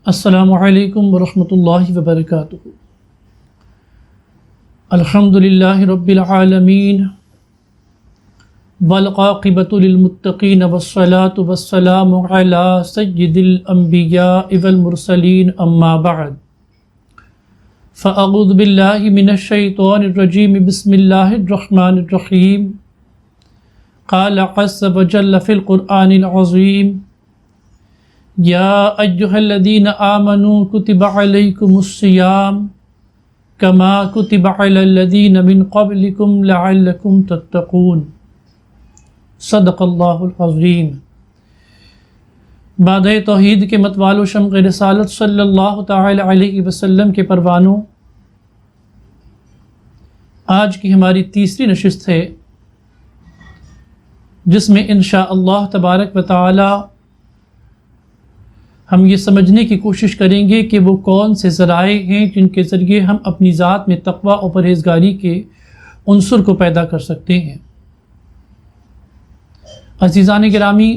السلام علیکم ورحمۃ اللہ وبرکاتہ۔ الحمد للہ رب العالمین والعاقبۃ للمتقین والصلاة والسلام علی سید الانبیاء والمرسلین اما بعد فاعوذ باللہ من الشیطان الرجیم بسم اللہ الرحمن الرحیم۔ قال عز وجل فی القرآن العظیم یا ایہا الذین آمنوا کتب علیکم الصیام کما کتب علی الذین من قبلکم لعلکم تتقون۔ صدق اللہ العظیم۔ بادۂ توحید کے متوال و شمع رسالت صلی اللہ تعالی علیہ وسلم کے پروانوں، آج کی ہماری تیسری نشست ہے جس میں انشاءاللہ تبارک و تعالی ہم یہ سمجھنے کی کوشش کریں گے کہ وہ کون سے ذرائع ہیں جن کے ذریعے ہم اپنی ذات میں تقوی اور پرہیزگاری کے عنصر کو پیدا کر سکتے ہیں۔ عزیزان گرامی،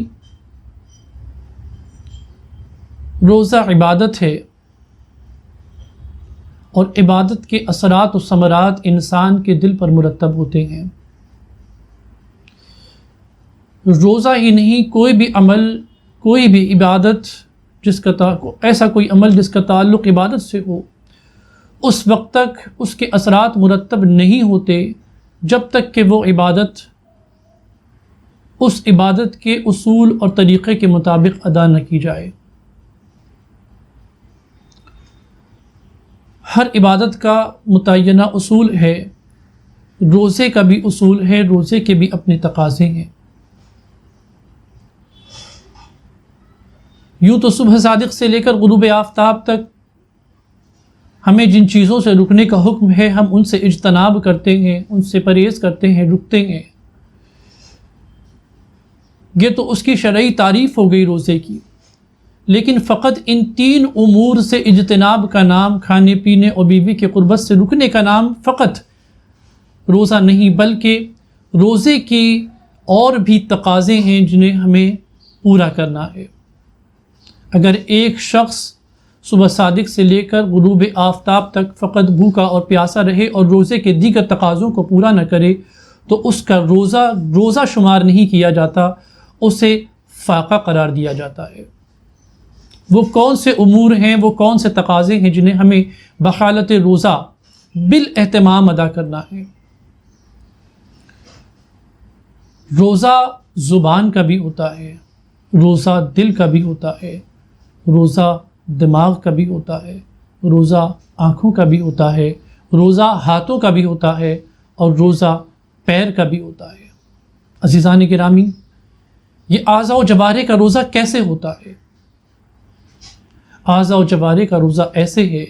روزہ عبادت ہے اور عبادت کے اثرات و ثمرات انسان کے دل پر مرتب ہوتے ہیں۔ روزہ ہی نہیں، کوئی بھی عمل، کوئی بھی عبادت ایسا کوئی عمل جس کا تعلق عبادت سے ہو، اس وقت تک اس کے اثرات مرتب نہیں ہوتے جب تک کہ وہ عبادت اس عبادت کے اصول اور طریقے کے مطابق ادا نہ کی جائے۔ ہر عبادت کا متعینہ اصول ہے، روزے کا بھی اصول ہے، روزے کے بھی اپنے تقاضے ہیں۔ یوں تو صبح صادق سے لے کر غروب آفتاب تک ہمیں جن چیزوں سے رکنے کا حکم ہے ہم ان سے اجتناب کرتے ہیں، ان سے پرہیز کرتے ہیں، رکتے ہیں۔ یہ تو اس کی شرعی تعریف ہو گئی روزے کی، لیکن فقط ان تین امور سے اجتناب کا نام، کھانے پینے اور بیوی کے قربت سے رکنے کا نام فقط روزہ نہیں، بلکہ روزے کی اور بھی تقاضے ہیں جنہیں ہمیں پورا کرنا ہے۔ اگر ایک شخص صبح صادق سے لے کر غروب آفتاب تک فقط بھوکا اور پیاسا رہے اور روزے کے دیگر تقاضوں کو پورا نہ کرے تو اس کا روزہ شمار نہیں کیا جاتا، اسے فاقہ قرار دیا جاتا ہے۔ وہ کون سے امور ہیں، وہ کون سے تقاضے ہیں جنہیں ہمیں بحالت روزہ بالاہتمام ادا کرنا ہے؟ روزہ زبان کا بھی ہوتا ہے، روزہ دل کا بھی ہوتا ہے، روزہ دماغ کا بھی ہوتا ہے، روزہ آنکھوں کا بھی ہوتا ہے، روزہ ہاتھوں کا بھی ہوتا ہے اور روزہ پیر کا بھی ہوتا ہے۔ عزیزان گرامی، یہ اعضاء و جوارح کا روزہ کیسے ہوتا ہے؟ اعضاء و جوارح کا روزہ ایسے ہے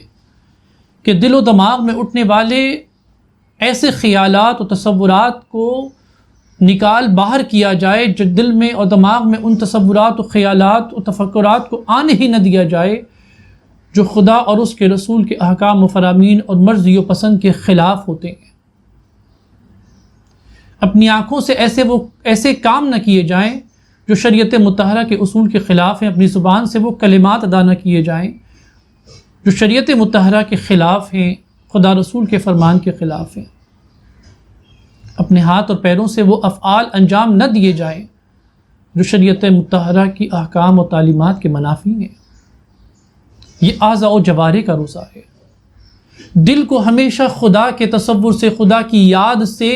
کہ دل و دماغ میں اٹھنے والے ایسے خیالات و تصورات کو نکال باہر کیا جائے، جو دل میں اور دماغ میں ان تصورات و خیالات و تفکرات کو آنے ہی نہ دیا جائے جو خدا اور اس کے رسول کے احکام و فرامین اور مرضی و پسند کے خلاف ہوتے ہیں۔ اپنی آنکھوں سے ایسے کام نہ کیے جائیں جو شریعت مطہرہ کے اصول کے خلاف ہیں، اپنی زبان سے وہ کلمات ادا نہ کیے جائیں جو شریعت مطہرہ کے خلاف ہیں، خدا رسول کے فرمان کے خلاف ہیں۔ اپنے ہاتھ اور پیروں سے وہ افعال انجام نہ دیے جائیں جو شریعت مطہرہ کی احکام و تعلیمات کے منافی ہیں۔ یہ اعضاء و جوارح کا روزہ ہے۔ دل کو ہمیشہ خدا کے تصور سے، خدا کی یاد سے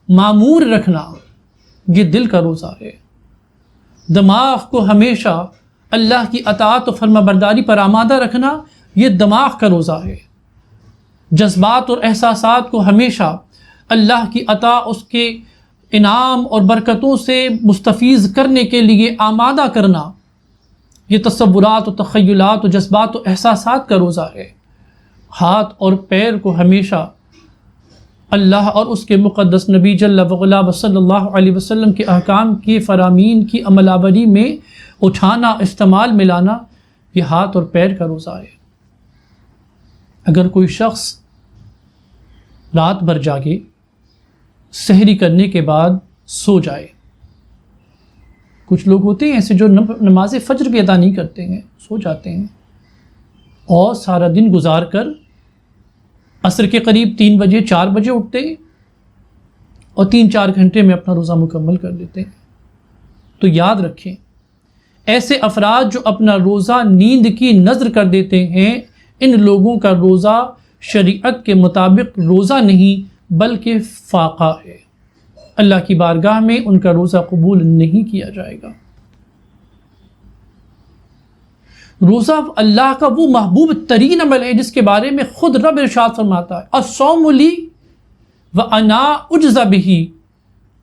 معمور رکھنا، یہ دل کا روزہ ہے۔ دماغ کو ہمیشہ اللہ کی اطاعت و فرما برداری پر آمادہ رکھنا، یہ دماغ کا روزہ ہے۔ جذبات اور احساسات کو ہمیشہ اللہ کی عطا، اس کے انعام اور برکتوں سے مستفیض کرنے کے لیے آمادہ کرنا، یہ تصورات و تخیلات و جذبات و احساسات کا روزہ ہے۔ ہاتھ اور پیر کو ہمیشہ اللہ اور اس کے مقدس نبی جل وعلا صلی اللہ علیہ وسلم کے احکام کی فرامین کی عمل آوری میں اٹھانا، استعمال میں لانا، یہ ہاتھ اور پیر کا روزہ ہے۔ اگر کوئی شخص رات بھر جاگے، سحری کرنے کے بعد سو جائے، کچھ لوگ ہوتے ہیں ایسے جو نماز فجر بھی ادا نہیں کرتے ہیں، سو جاتے ہیں، اور سارا دن گزار کر عصر کے قریب 3 بجے 4 بجے اٹھتے ہیں اور 3-4 گھنٹے میں اپنا روزہ مکمل کر لیتے ہیں۔ تو یاد رکھیں، ایسے افراد جو اپنا روزہ نیند کی نذر کر دیتے ہیں، ان لوگوں کا روزہ شریعت کے مطابق روزہ نہیں بلکہ فاقہ ہے۔ اللہ کی بارگاہ میں ان کا روزہ قبول نہیں کیا جائے گا۔ روزہ اللہ کا وہ محبوب ترین عمل ہے جس کے بارے میں خود رب ارشاد فرماتا ہے الصوم لی وانا اجزی بہ،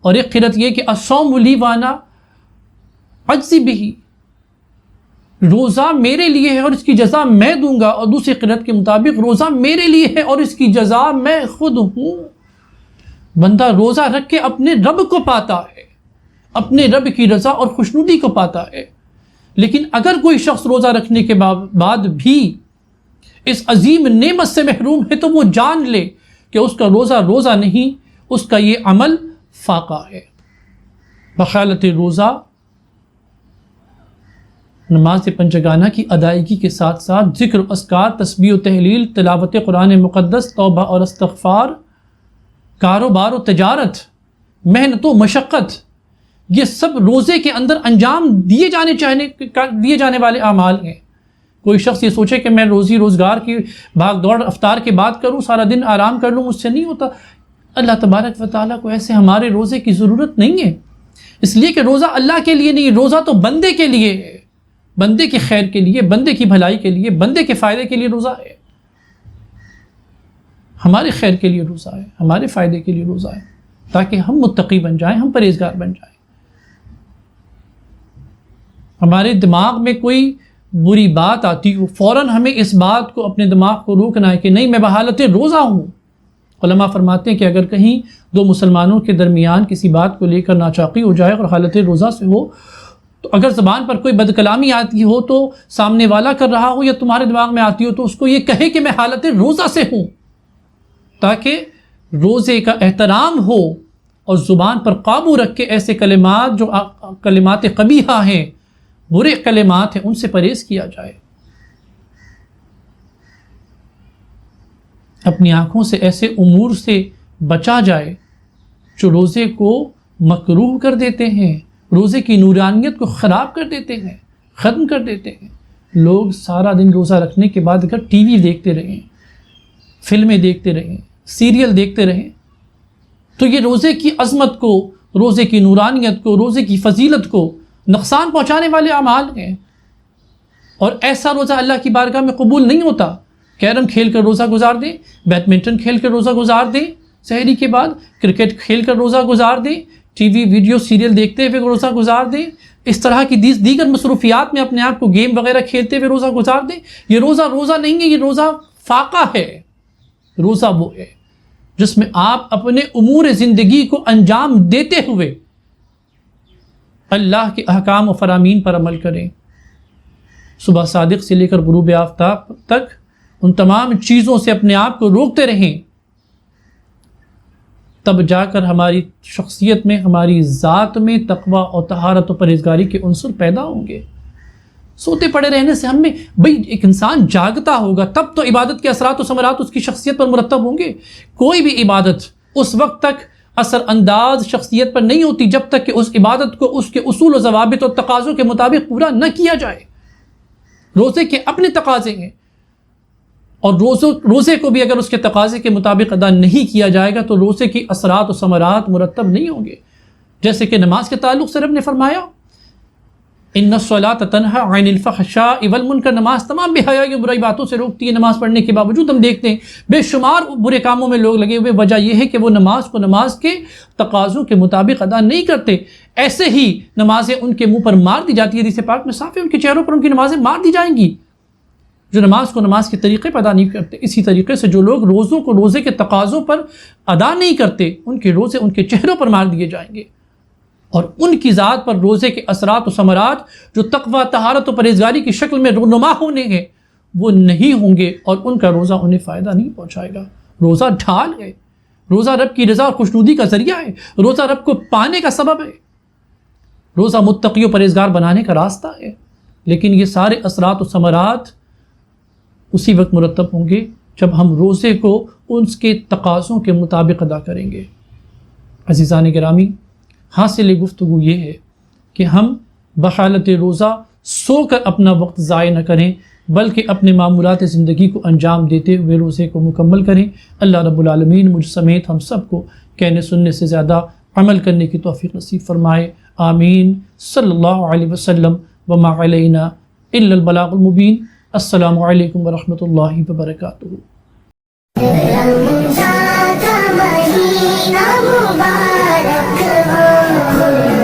اور ایک قرأت یہ کہ الصوم لی وانا اجزی بہ، روزہ میرے لیے ہے اور اس کی جزا میں دوں گا، اور دوسری قرأت کے مطابق روزہ میرے لیے ہے اور اس کی جزا میں خود ہوں۔ بندہ روزہ رکھ کے اپنے رب کو پاتا ہے، اپنے رب کی رضا اور خوشنودی کو پاتا ہے۔ لیکن اگر کوئی شخص روزہ رکھنے کے بعد بھی اس عظیم نعمت سے محروم ہے تو وہ جان لے کہ اس کا روزہ نہیں، اس کا یہ عمل فاقہ ہے۔ بخالت روزہ نماز پنجگانہ کی ادائیگی کے ساتھ ساتھ ذکر و اذکار، تسبیح و تحلیل، تلاوت قرآن مقدس، توبہ اور استغفار، کاروبار و تجارت، محنت و مشقت، یہ سب روزے کے اندر انجام دیے جانے والے اعمال ہیں۔ کوئی شخص یہ سوچے کہ میں روزی روزگار کی بھاگ دوڑ افطار کے بعد کروں، سارا دن آرام کر لوں، مجھ سے نہیں ہوتا۔ اللہ تبارک و تعالیٰ کو ایسے ہمارے روزے کی ضرورت نہیں ہے، اس لیے کہ روزہ اللہ کے لیے نہیں، روزہ تو بندے کے لیے ہے، بندے کے خیر کے لیے، بندے کی بھلائی کے لیے، بندے کے فائدے کے لیے روزہ ہے، ہمارے خیر کے لیے روزہ ہے، ہمارے فائدے کے لیے روزہ ہے، تاکہ ہم متقی بن جائیں، ہم پرہیزگار بن جائیں۔ ہمارے دماغ میں کوئی بری بات آتی ہو، فوراً ہمیں اس بات کو اپنے دماغ کو روکنا ہے کہ نہیں، میں بحالت روزہ ہوں۔ علماء فرماتے ہیں کہ اگر کہیں دو مسلمانوں کے درمیان کسی بات کو لے کر ناچاقی ہو جائے اور حالت روزہ سے ہو، تو اگر زبان پر کوئی بد کلامی آتی ہو تو سامنے والا کر رہا ہو یا تمہارے دماغ میں آتی ہو تو اس کو یہ کہے کہ میں حالت روزہ سے ہوں، تاکہ روزے کا احترام ہو اور زبان پر قابو رکھ کے ایسے کلمات جو کلمات قبیحہ ہیں، برے کلمات ہیں، ان سے پرہیز کیا جائے۔ اپنی آنکھوں سے ایسے امور سے بچا جائے جو روزے کو مکروہ کر دیتے ہیں، روزے کی نورانیت کو خراب کر دیتے ہیں، ختم کر دیتے ہیں۔ لوگ سارا دن روزہ رکھنے کے بعد اگر ٹی وی دیکھتے رہیں، فلمیں دیکھتے رہیں، سیریل دیکھتے رہیں، تو یہ روزے کی عظمت کو، روزے کی نورانیت کو، روزے کی فضیلت کو نقصان پہنچانے والے اعمال ہیں، اور ایسا روزہ اللہ کی بارگاہ میں قبول نہیں ہوتا۔ کیرم کھیل کر روزہ گزار دیں، بیڈمنٹن کھیل کر روزہ گزار دیں سحری کے بعد، کرکٹ کھیل کر روزہ گزار دیں، ٹی وی ویڈیو سیریل دیکھتے ہوئے روزہ گزار دیں، اس طرح کی دیگر مصروفیات میں اپنے آپ کو گیم وغیرہ کھیلتے ہوئے روزہ گزار دیں۔ یہ روزہ نہیں ہے، یہ روزہ فاقہ ہے۔ روزہ وہ ہے جس میں آپ اپنے امور زندگی کو انجام دیتے ہوئے اللہ کے احکام و فرامین پر عمل کریں۔ صبح صادق سے لے کر غروب آفتاب تک ان تمام چیزوں سے اپنے آپ کو روکتے رہیں، تب جا کر ہماری شخصیت میں، ہماری ذات میں تقوی اور طہارت و پرہیزگاری کے عنصر پیدا ہوں گے۔ سوتے پڑے رہنے سے ہم میں ایک انسان جاگتا ہوگا، تب تو عبادت کے اثرات و ثمرات اس کی شخصیت پر مرتب ہوں گے۔ کوئی بھی عبادت اس وقت تک اثر انداز شخصیت پر نہیں ہوتی جب تک کہ اس عبادت کو اس کے اصول و ضوابط اور تقاضوں کے مطابق پورا نہ کیا جائے۔ روزے کے اپنے تقاضے ہیں، اور روزے کو بھی اگر اس کے تقاضے کے مطابق ادا نہیں کیا جائے گا تو روزے کی اثرات و ثمرات مرتب نہیں ہوں گے۔ جیسے کہ نماز کے تعلق سے رب نے فرمایا ان الصلاۃ تنہی عن الفحشاء والمنکر، نماز تمام بے حیائی اور برائی باتوں سے روکتی ہے۔ نماز پڑھنے کے باوجود ہم دیکھتے ہیں بے شمار برے کاموں میں لوگ لگے ہوئے، وجہ یہ ہے کہ وہ نماز کو نماز کے تقاضوں کے مطابق ادا نہیں کرتے۔ ایسے ہی نمازیں ان کے منہ پر مار دی جاتی ہے، حدیث پاک میں صاف ہے ان کے چہروں پر ان کی نمازیں مار دی جائیں گی جو نماز کو نماز کے طریقے پر ادا نہیں کرتے۔ اسی طریقے سے جو لوگ روزوں کو روزے کے تقاضوں پر ادا نہیں کرتے، ان کے روزے ان کے چہروں پر مار دیے جائیں گے، اور ان کی ذات پر روزے کے اثرات و ثمرات جو تقوی، طہارت و پرہیزگاری کی شکل میں رونما ہونے ہیں وہ نہیں ہوں گے، اور ان کا روزہ انہیں فائدہ نہیں پہنچائے گا۔ روزہ ڈھال ہے، روزہ رب کی رضا اور خوشنودی کا ذریعہ ہے، روزہ رب کو پانے کا سبب ہے، روزہ متقی و پرہیزگار بنانے کا راستہ ہے۔ لیکن یہ سارے اثرات و ثمرات اسی وقت مرتب ہوں گے جب ہم روزے کو اس کے تقاضوں کے مطابق ادا کریں گے۔ عزیزان گرامی، حاصل گفتگو یہ ہے کہ ہم بحالت روزہ سو کر اپنا وقت ضائع نہ کریں، بلکہ اپنے معمولات زندگی کو انجام دیتے ہوئے روزے کو مکمل کریں۔ اللہ رب العالمین مجھ سمیت ہم سب کو کہنے سننے سے زیادہ عمل کرنے کی توفیق نصیب فرمائے، آمین۔ صلی اللہ علیہ وسلم وما علینا الا البلاغ المبین۔ السلام علیکم ورحمۃ اللہ وبرکاتہ۔ رمضان کا مہینہ مبارک ہو،